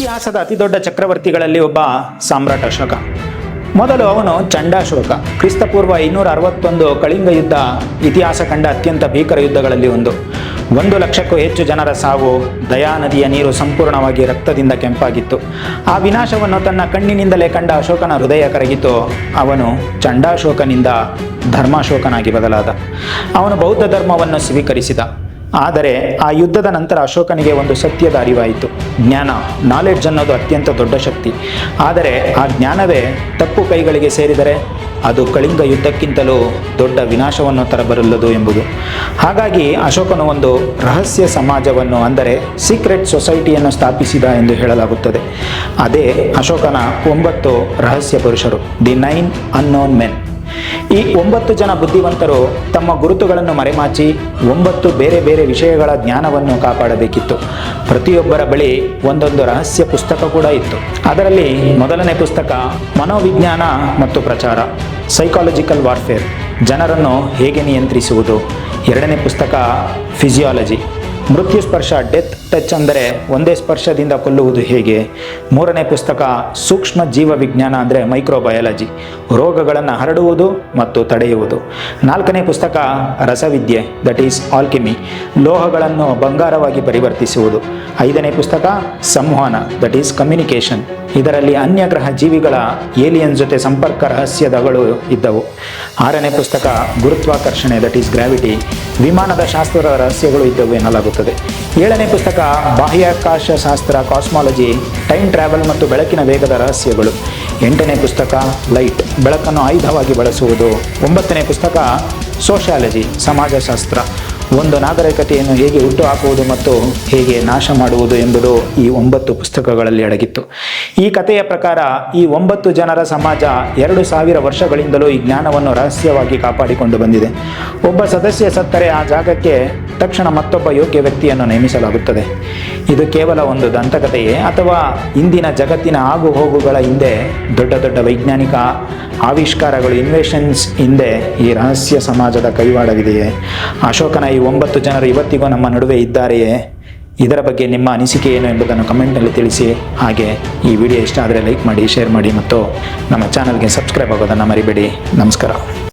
ಇತಿಹಾಸದ ಅತಿದೊಡ್ಡ ಚಕ್ರವರ್ತಿಗಳಲ್ಲಿ ಒಬ್ಬ ಸಾಮ್ರಾಟ್ ಅಶೋಕ. ಮೊದಲು ಅವನು ಚಂಡಾಶೋಕ. ಕ್ರಿಸ್ತಪೂರ್ವ 261 ಕಳಿಂಗ ಯುದ್ಧ ಇತಿಹಾಸ ಕಂಡ ಅತ್ಯಂತ ಭೀಕರ ಯುದ್ಧಗಳಲ್ಲಿ ಒಂದು. 1,00,000ಕ್ಕೂ ಹೆಚ್ಚು ಜನರ ಸಾವು, ದಯಾ ನದಿಯ ನೀರು ಸಂಪೂರ್ಣವಾಗಿ ರಕ್ತದಿಂದ ಕೆಂಪಾಗಿತ್ತು. ಆ ವಿನಾಶವನ್ನು ತನ್ನ ಕಣ್ಣಿನಿಂದಲೇ ಕಂಡ ಅಶೋಕನ ಹೃದಯ ಕರಗಿತು. ಅವನು ಚಂಡಾಶೋಕನಿಂದ ಧರ್ಮಾಶೋಕನಾಗಿ ಬದಲಾದ. ಅವನು ಬೌದ್ಧ ಧರ್ಮವನ್ನು ಸ್ವೀಕರಿಸಿದ. ಆದರೆ ಆ ಯುದ್ಧದ ನಂತರ ಅಶೋಕನಿಗೆ ಒಂದು ಸತ್ಯದ ಅರಿವಾಯಿತು. ಜ್ಞಾನ, ನಾಲೆಡ್ಜ್ ಅನ್ನೋದು ಅತ್ಯಂತ ದೊಡ್ಡ ಶಕ್ತಿ. ಆದರೆ ಆ ಜ್ಞಾನವೇ ತಪ್ಪು ಕೈಗಳಿಗೆ ಸೇರಿದರೆ ಅದು ಕಳಿಂಗ ಯುದ್ಧಕ್ಕಿಂತಲೂ ದೊಡ್ಡ ವಿನಾಶವನ್ನು ತರಬರಲ್ಲದು ಎಂಬುದು. ಹಾಗಾಗಿ ಅಶೋಕನು ಒಂದು ರಹಸ್ಯ ಸಮಾಜವನ್ನು, ಅಂದರೆ ಸೀಕ್ರೆಟ್ ಸೊಸೈಟಿಯನ್ನು ಸ್ಥಾಪಿಸಿದ ಎಂದು ಹೇಳಲಾಗುತ್ತದೆ. ಅದೇ ಅಶೋಕನ 9 ರಹಸ್ಯ ಪುರುಷರು, ದಿ 9 ಅನ್ನೋನ್ ಮೆನ್. ಈ 9 ಜನ ಬುದ್ಧಿವಂತರು ತಮ್ಮ ಗುರುತುಗಳನ್ನು ಮರೆಮಾಚಿ 9 ಬೇರೆ ಬೇರೆ ವಿಷಯಗಳ ಜ್ಞಾನವನ್ನು ಕಾಪಾಡಬೇಕಿತ್ತು. ಪ್ರತಿಯೊಬ್ಬರ ಬಳಿ ಒಂದೊಂದು ರಹಸ್ಯ ಪುಸ್ತಕ ಕೂಡ ಇತ್ತು. ಅದರಲ್ಲಿ ಮೊದಲನೇ ಪುಸ್ತಕ ಮನೋವಿಜ್ಞಾನ ಮತ್ತು ಪ್ರಚಾರ, ಸೈಕಾಲಜಿಕಲ್ ವಾರ್ಫೇರ್, ಜನರನ್ನು ಹೇಗೆ ನಿಯಂತ್ರಿಸುವುದು. ಎರಡನೇ ಪುಸ್ತಕ ಫಿಸಿಯಾಲಜಿ, ಮೃತ್ಯು ಸ್ಪರ್ಶ, ಡೆತ್ ಟಚ್, ಅಂದರೆ ಒಂದೇ ಸ್ಪರ್ಶದಿಂದ ಕೊಲ್ಲುವುದು ಹೇಗೆ. ಮೂರನೇ ಪುಸ್ತಕ ಸೂಕ್ಷ್ಮ ಜೀವ ವಿಜ್ಞಾನ, ಅಂದರೆ ಮೈಕ್ರೋಬಯಾಲಜಿ, ರೋಗಗಳನ್ನು ಹರಡುವುದು ಮತ್ತು ತಡೆಯುವುದು. ನಾಲ್ಕನೇ ಪುಸ್ತಕ ರಸವಿದ್ಯೆ, ದಟ್ ಈಸ್ ಆಲ್ಕಿಮಿ, ಲೋಹಗಳನ್ನು ಬಂಗಾರವಾಗಿ ಪರಿವರ್ತಿಸುವುದು. ಐದನೇ ಪುಸ್ತಕ ಸಂವಹನ, ದಟ್ ಈಸ್ ಕಮ್ಯುನಿಕೇಷನ್, ಇದರಲ್ಲಿ ಅನ್ಯಗ್ರಹ ಜೀವಿಗಳ ಏಲಿಯನ್ ಜೊತೆ ಸಂಪರ್ಕ ರಹಸ್ಯಗಳು ಇದ್ದವು. ಆರನೇ ಪುಸ್ತಕ ಗುರುತ್ವಾಕರ್ಷಣೆ, ದಟ್ ಈಸ್ ಗ್ರಾವಿಟಿ, ವಿಮಾನದ ಶಾಸ್ತ್ರದ ರಹಸ್ಯಗಳು ಇದ್ದವು ಎನ್ನಲಾಗುತ್ತದೆ. ಏಳನೇ ಪುಸ್ತಕ ಬಾಹ್ಯಾಕಾಶ ಶಾಸ್ತ್ರ, ಕಾಸ್ಮಾಲಜಿ, ಟೈಮ್ ಟ್ರಾವೆಲ್ ಮತ್ತು ಬೆಳಕಿನ ವೇಗದ ರಹಸ್ಯಗಳು. ಎಂಟನೇ ಪುಸ್ತಕ ಲೈಟ್, ಬೆಳಕನ್ನು ಆಯುಧವಾಗಿ ಬಳಸುವುದು. ಒಂಬತ್ತನೇ ಪುಸ್ತಕ ಸೋಷಿಯಾಲಜಿ, ಸಮಾಜಶಾಸ್ತ್ರ, ಒಂದು ನಾಗರಿಕತೆಯನ್ನು ಹೇಗೆ ಹುಟ್ಟುಹಾಕುವುದು ಮತ್ತು ಹೇಗೆ ನಾಶ ಮಾಡುವುದು ಎಂಬುದು ಈ 9 ಪುಸ್ತಕಗಳಲ್ಲಿ ಅಡಗಿತ್ತು. ಈ ಕಥೆಯ ಪ್ರಕಾರ ಈ 9 ಜನರ ಸಮಾಜ 2000 ವರ್ಷಗಳಿಂದಲೂ ಈ ಜ್ಞಾನವನ್ನು ರಹಸ್ಯವಾಗಿ ಕಾಪಾಡಿಕೊಂಡು ಬಂದಿದೆ. ಒಬ್ಬ ಸದಸ್ಯ ಸತ್ತರೆ ಆ ಜಾಗಕ್ಕೆ ತಕ್ಷಣ ಮತ್ತೊಬ್ಬ ಯೋಗ್ಯ ವ್ಯಕ್ತಿಯನ್ನು ನೇಮಿಸಲಾಗುತ್ತದೆ. ಇದು ಕೇವಲ ಒಂದು ದಂತಕಥೆಯೇ, ಅಥವಾ ಇಂದಿನ ಜಗತ್ತಿನ ಆಗು ಹೋಗುಗಳ ಹಿಂದೆ ದೊಡ್ಡ ದೊಡ್ಡ ವೈಜ್ಞಾನಿಕ ಆವಿಷ್ಕಾರಗಳು, ಇನ್ವೆಷನ್ಸ್ ಹಿಂದೆ ಈ ರಹಸ್ಯ ಸಮಾಜದ ಕೈವಾಡವಿದೆಯೇ? ಅಶೋಕನ ಈ 9 ಜನರು ಇವತ್ತಿಗೂ ನಮ್ಮ ನಡುವೆ ಇದ್ದಾರೆಯೇ? ಇದರ ಬಗ್ಗೆ ನಿಮ್ಮ ಅನಿಸಿಕೆ ಏನು ಎಂಬುದನ್ನು ಕಮೆಂಟ್ನಲ್ಲಿ ತಿಳಿಸಿ. ಹಾಗೆ ಈ ವಿಡಿಯೋ ಇಷ್ಟ ಆದರೆ ಲೈಕ್ ಮಾಡಿ, ಶೇರ್ ಮಾಡಿ ಮತ್ತು ನಮ್ಮ ಚಾನಲ್ಗೆ ಸಬ್ಸ್ಕ್ರೈಬ್ ಆಗೋದನ್ನು ಮರಿಬೇಡಿ. ನಮಸ್ಕಾರ.